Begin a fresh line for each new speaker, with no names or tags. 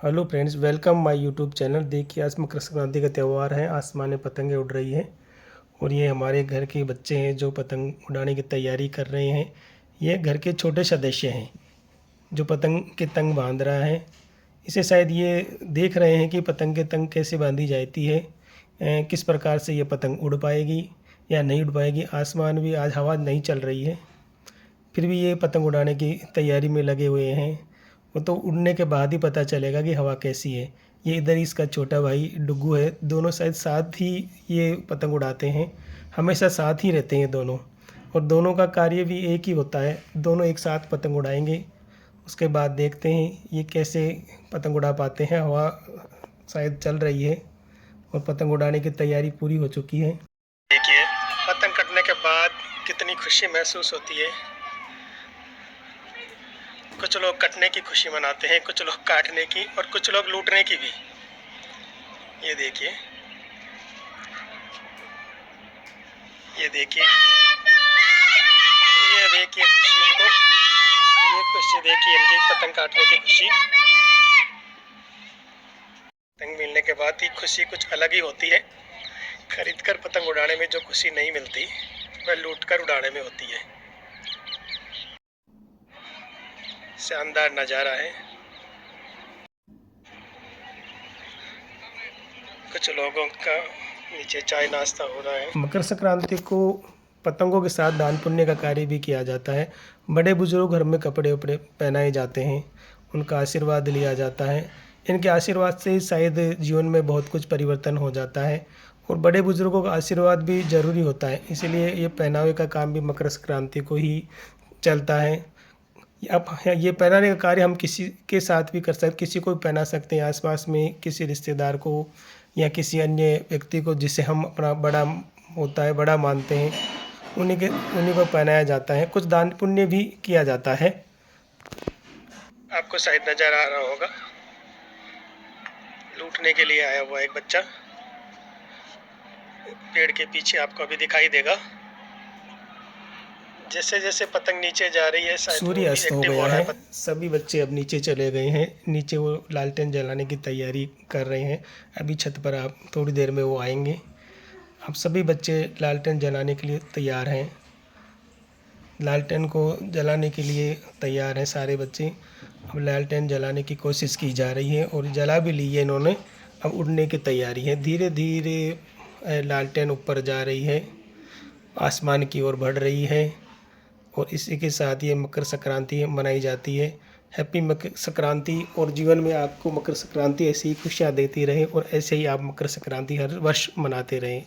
Hello friends, welcome my YouTube channel. देखिए, आज मकर संक्रांति का त्यौहार है। आसमान में पतंगें उड़ रही हैं और ये हमारे घर के बच्चे हैं जो पतंग उड़ाने की तैयारी कर रहे हैं। ये घर के छोटे सदस्य हैं जो पतंग के तंग बांध रहा है। इसे शायद ये देख रहे हैं कि पतंग के तंग कैसे बांधी जाती है, किस प्रकार से ये पतंग उड़ पाएगी या नहीं उड़ पाएगी। आसमान भी आज हवा नहीं चल रही है, फिर भी ये पतंग उड़ाने की तैयारी में लगे हुए हैं। वो तो उड़ने के बाद ही पता चलेगा कि हवा कैसी है। ये इधर इसका छोटा भाई डुग्गू है। दोनों शायद साथ ही ये पतंग उड़ाते हैं, हमेशा साथ ही रहते हैं दोनों। और दोनों का कार्य भी एक ही होता है, दोनों एक साथ पतंग उड़ाएंगे। उसके बाद देखते हैं ये कैसे पतंग उड़ा पाते हैं। हवा शायद चल रही है और पतंग उड़ाने की तैयारी पूरी हो चुकी है। देखिए, पतंग कटने के बाद कितनी खुशी महसूस होती है। कुछ लोग कटने की खुशी मनाते हैं, कुछ लोग काटने की और कुछ लोग लूटने की भी। ये देखिए, ये देखिए, ये देखिए खुशी इनको, ये खुशी देखिए इनकी पतंग काटने की खुशी। पतंग मिलने के बाद की खुशी कुछ अलग ही होती है। खरीद कर पतंग उड़ाने में जो खुशी नहीं मिलती, वह लूट कर उड़ाने में होती है। शानदार नज़ारा है। कुछ लोगों का नीचे चाय नाश्ता हो रहा है। मकर संक्रांति को पतंगों के साथ दान पुण्य का कार्य भी किया जाता है। बड़े बुजुर्ग घर में कपड़े उपड़े पहनाए जाते हैं, उनका आशीर्वाद लिया जाता है। इनके आशीर्वाद से शायद जीवन में बहुत कुछ परिवर्तन हो जाता है और बड़े बुजुर्गों का आशीर्वाद भी ज़रूरी होता है। इसीलिए ये पहनावे का काम भी मकर संक्रांति को ही चलता है। अब ये पहनाने का कार्य हम किसी के साथ भी कर सकते, किसी को भी पहना सकते हैं। आसपास में किसी रिश्तेदार को या किसी अन्य व्यक्ति को जिसे हम अपना बड़ा होता है, बड़ा मानते हैं, उन्हीं को पहनाया जाता है। कुछ दान पुण्य भी किया जाता है। आपको शायद नज़र आ रहा होगा, लूटने के लिए आया हुआ एक बच्चा पेड़ के पीछे आपको अभी दिखाई देगा। जैसे जैसे पतंग नीचे जा रही है, सूर्य अस्त हो गया है। सभी बच्चे अब नीचे चले गए हैं। नीचे वो लालटेन जलाने की तैयारी कर रहे हैं। अभी छत पर आप थोड़ी देर में वो आएंगे। अब सभी बच्चे लालटेन जलाने के लिए तैयार हैं। लालटेन को जलाने के लिए तैयार हैं सारे बच्चे। अब लालटेन जलाने की कोशिश की जा रही है और जला भी ली है इन्होंने। अब उड़ने की तैयारी है। धीरे धीरे लालटेन ऊपर जा रही है, आसमान की ओर बढ़ रही है और इसी के साथ ये मकर संक्रांति मनाई जाती है। हैप्पी मकर संक्रांति। और जीवन में आपको मकर संक्रांति ऐसी ही खुशियाँ देती रहे और ऐसे ही आप मकर संक्रांति हर वर्ष मनाते रहें।